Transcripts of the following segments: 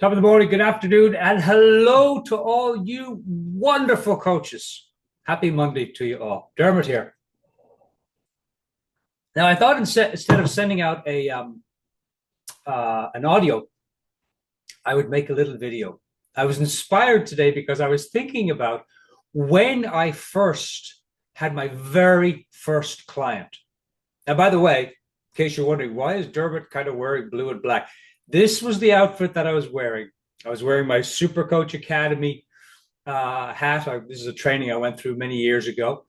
Top of the morning, good afternoon, and hello to all you wonderful coaches. Happy Monday to you all. Dermot here. Now, I thought instead of sending out an audio, I would make a little video. I was inspired today because I was thinking about when I first had my very first client. Now, by the way, in case you're wondering, why is Dermot kind of wearing blue and black? This was the outfit that I was wearing. I was wearing my SuperCoach Academy hat. This is a training I went through many years ago.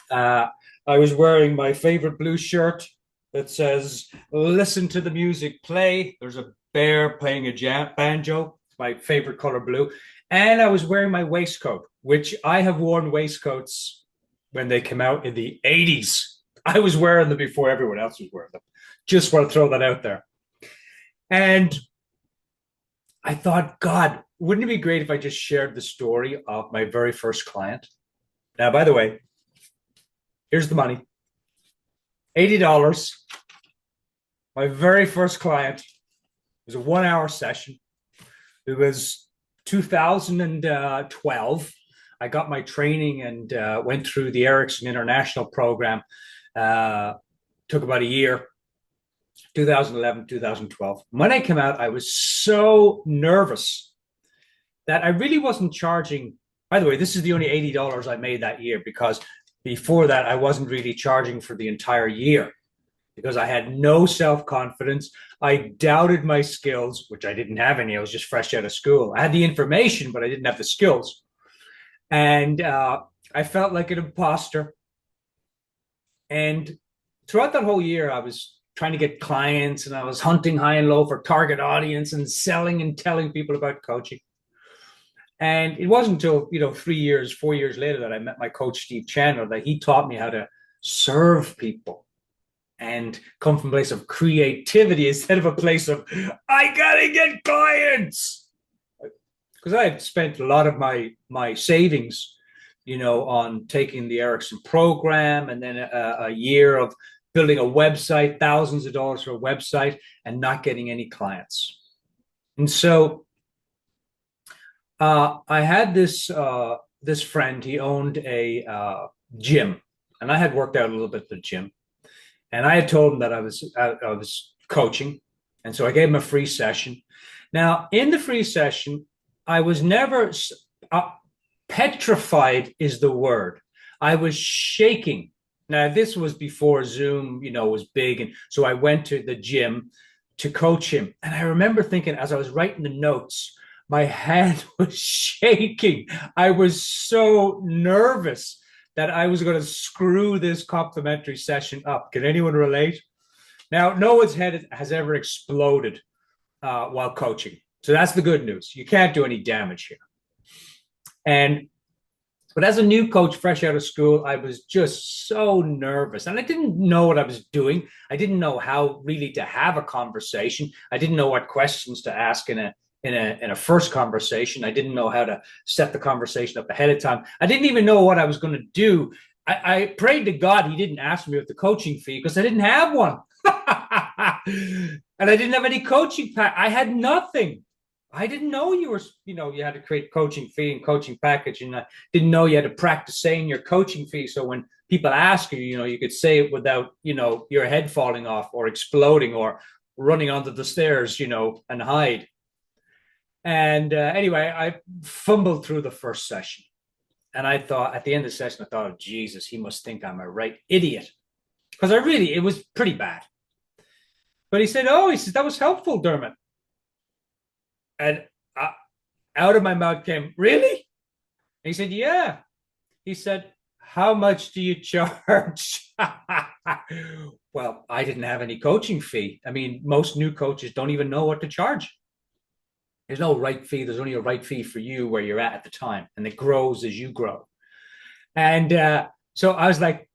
Uh, I was wearing my favorite blue shirt that says, "Listen to the music play." There's a bear playing a banjo. It's my favorite color blue. And I was wearing my waistcoat, which I have worn waistcoats when they came out in the 80s. I was wearing them before everyone else was wearing them. Just want to throw that out there. And I thought, God, wouldn't it be great if I just shared the story of my very first client? Now, by the way, here's the money. $80. My very first client was a 1 hour session. It was 2012. I got my training and went through the Ericsson International program. Took about a year. 2011, 2012. When I came out, I was so nervous that I really wasn't charging. By the way, this is the only $80 I made that year because before that, I wasn't really charging for the entire year because I had no self-confidence. I doubted my skills, which I didn't have any. I was just fresh out of school. I had the information, but I didn't have the skills. And I felt like an imposter. And throughout that whole year, I was trying to get clients and I was hunting high and low for target audience and selling and telling people about coaching. And it wasn't until, 3 years, 4 years later that I met my coach, Steve Chandler, that he taught me how to serve people and come from a place of creativity instead of a place of, I gotta get clients. Because I had spent a lot of my savings, on taking the Ericsson program and then a year of building a website, thousands of dollars for a website, and not getting any clients. And so I had this friend. He owned a gym, and I had worked out a little bit at the gym. And I had told him that I was coaching, and so I gave him a free session. Now, in the free session, I was never petrified is the word. I was shaking. Now, this was before Zoom, was big. And so I went to the gym to coach him. And I remember thinking, as I was writing the notes, my hand was shaking. I was so nervous that I was going to screw this complimentary session up. Can anyone relate? Now, no one's head has ever exploded while coaching. So that's the good news. You can't do any damage here. But as a new coach, fresh out of school, I was just so nervous and I didn't know what I was doing. I didn't know how really to have a conversation. I didn't know what questions to ask in a first conversation. I didn't know how to set the conversation up ahead of time. I didn't even know what I was going to do. I prayed to God he didn't ask me with the coaching fee because I didn't have one. And I didn't have any coaching pack. I had nothing. I didn't know you had to create coaching fee and coaching package. And I didn't know you had to practice saying your coaching fee. So when people ask you, you could say it without, your head falling off or exploding or running onto the stairs, and hide. And anyway, I fumbled through the first session. And I thought at the end of the session, I thought, oh, Jesus, he must think I'm a right idiot. Because it was pretty bad. But he said, that was helpful, Dermot. And out of my mouth came, really? And he said, yeah. He said, how much do you charge? Well, I didn't have any coaching fee. I mean, most new coaches don't even know what to charge. There's no right fee. There's only a right fee for you where you're at the time. And it grows as you grow. And so I was like,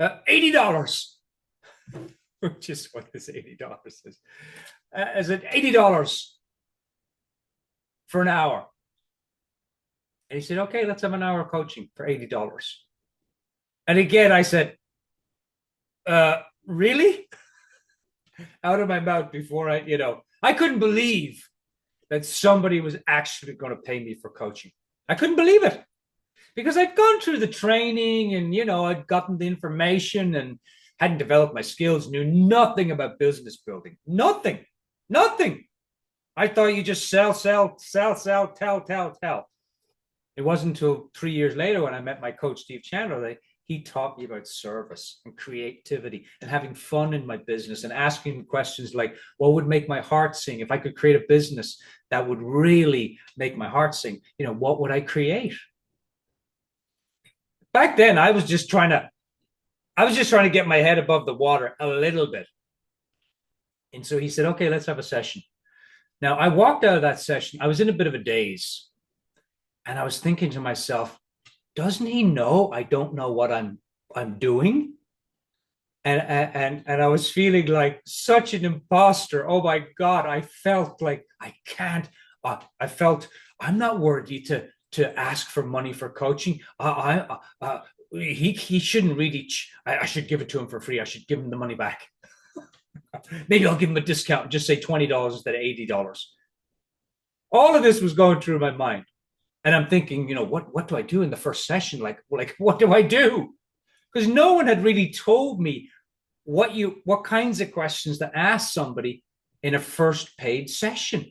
$80, which is what this $80 is. I said, $80 for an hour. And he said, okay, let's have an hour of coaching for $80. And again, I said, really? Out of my mouth before I couldn't believe that somebody was actually going to pay me for coaching. I couldn't believe it because I'd gone through the training and, I'd gotten the information and hadn't developed my skills, knew nothing about business building. Nothing. I thought you just sell, tell. It wasn't until 3 years later when I met my coach, Steve Chandler, that he taught me about service and creativity and having fun in my business and asking questions like, what would make my heart sing? If I could create a business that would really make my heart sing, what would I create? Back then, I was just trying to get my head above the water a little bit. And so he said, okay, let's have a session. Now, I walked out of that session. I was in a bit of a daze. And I was thinking to myself, doesn't he know I don't know what I'm doing? And I was feeling like such an imposter. Oh my God, I felt like I can't. I felt I'm not worthy to ask for money for coaching. He shouldn't really. I should give it to him for free. I should give him the money back. Maybe I'll give him a discount and just say $20 instead of $80. All of this was going through my mind. And I'm thinking, what do I do in the first session? Like what do I do? Because no one had really told me what kinds of questions to ask somebody in a first paid session.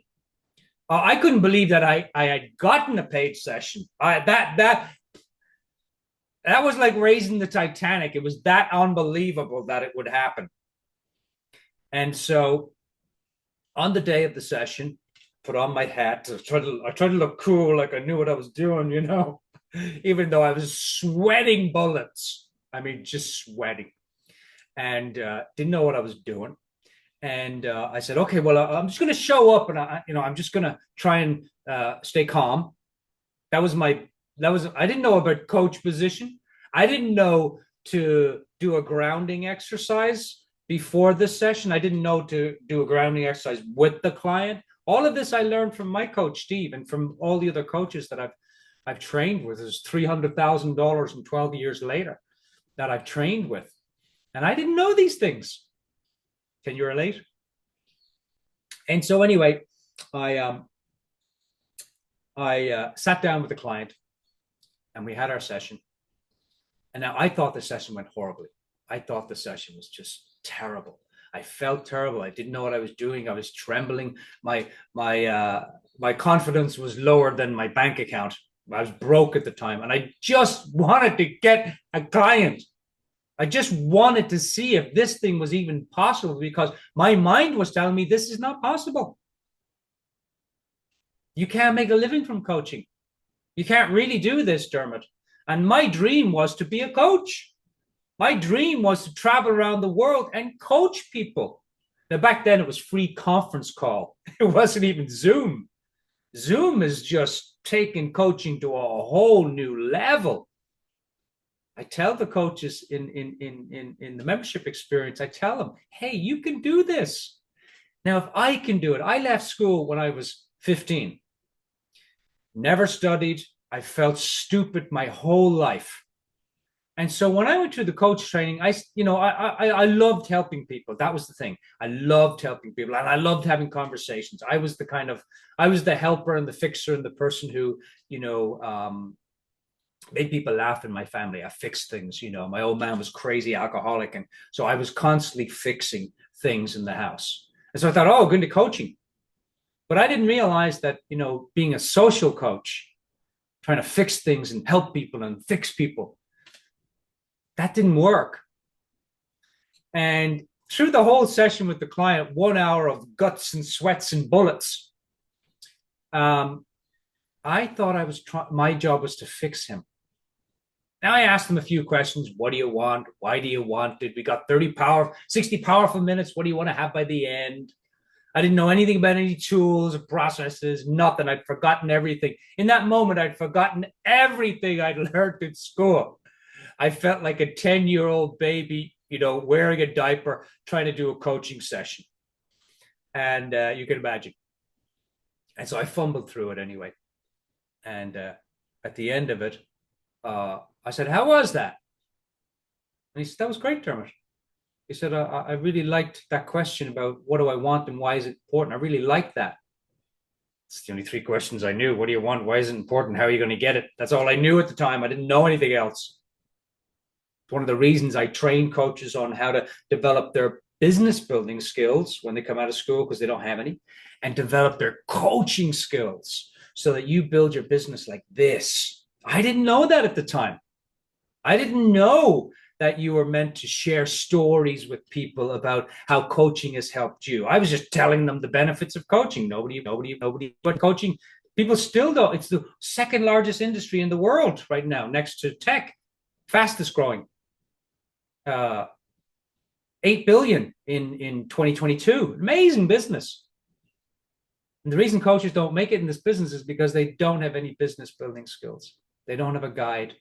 I couldn't believe that I had gotten a paid session. That was like raising the Titanic. It was that unbelievable that it would happen. And so on the day of the session, put on my hat. I tried to look cool, like I knew what I was doing, even though I was sweating bullets. I mean, just sweating, and didn't know what I was doing. And I said, okay, well, I'm just going to show up, and I'm just going to try and stay calm. I didn't know about coach position. I didn't know to do a grounding exercise before this session. I didn't know to do a grounding exercise with the client. All of this I learned from my coach, Steve, and from all the other coaches that I've trained with. There's $300,000 and 12 years later that I've trained with. And I didn't know these things. Can you relate? And so anyway, I sat down with the client and we had our session. And now I thought the session went horribly. I thought the session was just terrible. I felt terrible. I didn't know what I was doing. I was trembling. My confidence was lower than my bank account. I was broke at the time, and I just wanted to get a client. I just wanted to see if this thing was even possible, because my mind was telling me this is not possible. You can't make a living from coaching. You can't really do this, Dermot. And my dream was to be a coach. My dream was to travel around the world and coach people. Now, back then, it was free conference call. It wasn't even Zoom. Zoom is just taking coaching to a whole new level. I tell the coaches in the membership experience, I tell them, hey, you can do this. Now, if I can do it, I left school when I was 15. Never studied. I felt stupid my whole life. And so when I went through the coach training, I loved helping people. That was the thing. I loved helping people, and I loved having conversations. I was the helper and the fixer and the person who, made people laugh in my family. I fixed things. My old man was crazy alcoholic, and so I was constantly fixing things in the house. And so I thought, oh, going to coaching. But I didn't realize that, being a social coach, trying to fix things and help people and fix people, that didn't work. And through the whole session with the client, 1 hour of guts and sweats and bullets, I thought my job was to fix him. Now I asked him a few questions. What do you want? Why do you want it? We got 60 powerful minutes. What do you want to have by the end? I didn't know anything about any tools or processes, nothing. I'd forgotten everything. In that moment, I'd forgotten everything I'd learned in school. I felt like a 10-year-old baby, wearing a diaper, trying to do a coaching session. And you can imagine. And so I fumbled through it anyway. And at the end of it, I said, how was that? And he said, that was great, Dermot. He said, I really liked that question about what do I want and why is it important. I really liked that. It's the only three questions I knew. What do you want? Why is it important? How are you going to get it? That's all I knew at the time. I didn't know anything else. It's one of the reasons I train coaches on how to develop their business building skills when they come out of school, because they don't have any, and develop their coaching skills so that you build your business like this. I didn't know that at the time. I didn't know that you were meant to share stories with people about how coaching has helped you. I was just telling them the benefits of coaching. Nobody, but coaching, people still don't. It's the second largest industry in the world right now, next to tech, fastest growing. 8 billion in 2022. Amazing business. And the reason coaches don't make it in this business is because they don't have any business building skills. They don't have a guide.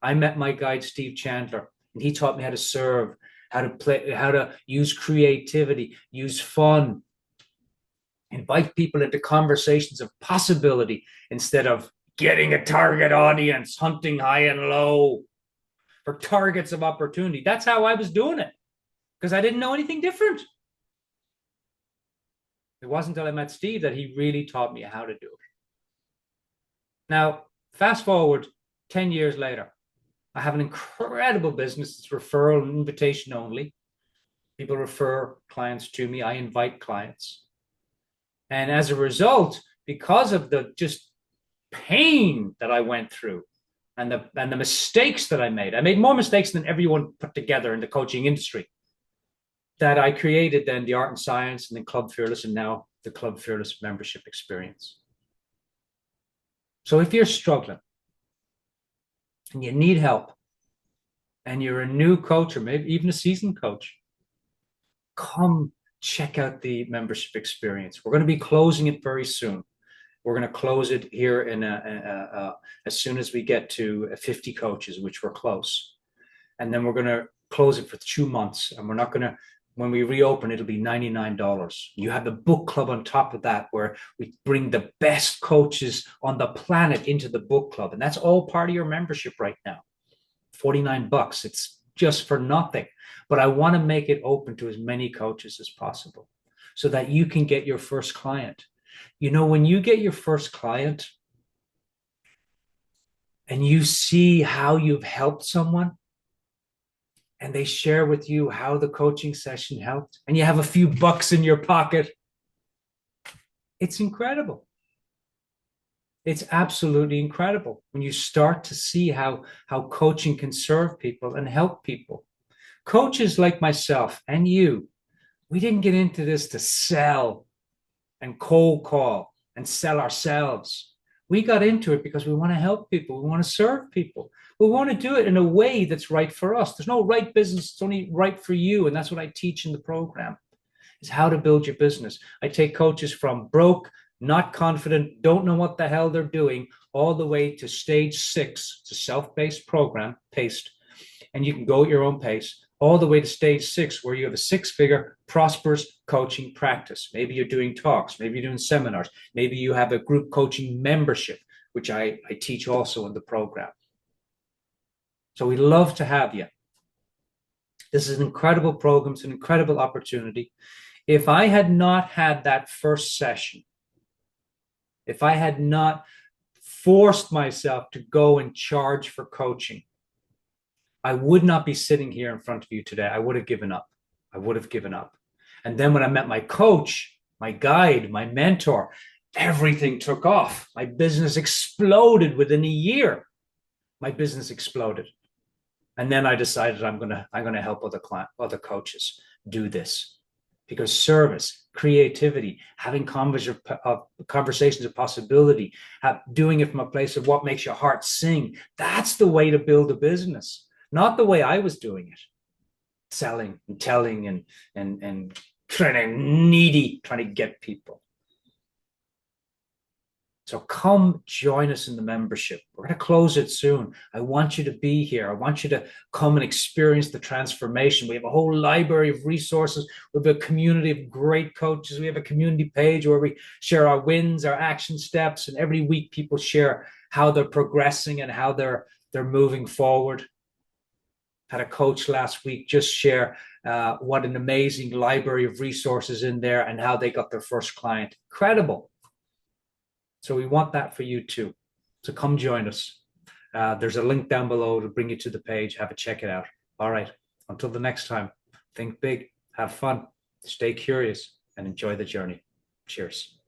I met my guide, Steve Chandler, and he taught me how to serve, how to play, how to use creativity, use fun, invite people into conversations of possibility instead of getting a target audience, hunting high and low for targets of opportunity. That's how I was doing it, because I didn't know anything different. It wasn't until I met Steve that he really taught me how to do it. Now, fast forward 10 years later, I have an incredible business. It's referral and invitation only. People refer clients to me. I invite clients. And as a result, because of the just pain that I went through and the mistakes that I made more mistakes than everyone put together in the coaching industry, that I created then the Art and Science, and then Club Fearless, and now the Club Fearless membership experience. So if you're struggling and you need help, and you're a new coach or maybe even a seasoned coach, come check out the membership experience. We're going to be closing it very soon. We're going to close it here in as soon as we get to 50 coaches, which we're close. And then we're going to close it for 2 months. And we're not going to, when we reopen, it'll be $99. You have the book club on top of that, where we bring the best coaches on the planet into the book club. And that's all part of your membership right now. $49. It's just for nothing. But I want to make it open to as many coaches as possible so that you can get your first client. You know, when you get your first client and you see how you've helped someone and they share with you how the coaching session helped, and you have a few bucks in your pocket, it's incredible. It's absolutely incredible when you start to see how coaching can serve people and help people. Coaches like myself and you, we didn't get into this to sell and cold call and sell ourselves. We got into it because we want to help people. We want to serve people. We want to do it in a way that's right for us. There's no right business. It's only right for you. And that's what I teach in the program, is how to build your business. I take coaches from broke, not confident, don't know what the hell they're doing, all the way to stage 6. It's a self-paced program, paced, and you can go at your own pace, all the way to stage 6, where you have a 6-figure prosperous coaching practice. Maybe you're doing talks, maybe you're doing seminars, maybe you have a group coaching membership, which I teach also in the program. So we'd love to have you. This is an incredible program. It's an incredible opportunity. If I had not had that first session, if I had not forced myself to go and charge for coaching, I would not be sitting here in front of you today. I would have given up. I would have given up. And then when I met my coach, my guide, my mentor, everything took off. My business exploded within a year. My business exploded. And then I decided I'm gonna help other coaches do this, because service, creativity, having conversations of possibility, doing it from a place of what makes your heart sing, that's the way to build a business, not the way I was doing it, selling and telling and trying to get people. So come join us in the membership. We're going to close it soon. I want you to be here. I want you to come and experience the transformation. We have a whole library of resources. We have a community of great coaches. We have a community page where we share our wins, our action steps, and every week people share how they're progressing and how they're moving forward. Had a coach last week just share what an amazing library of resources in there and how they got their first client. Incredible. So we want that for you too. So come join us. There's a link down below to bring you to the page. Have a check it out. All right. Until the next time, think big, have fun, stay curious, and enjoy the journey. Cheers.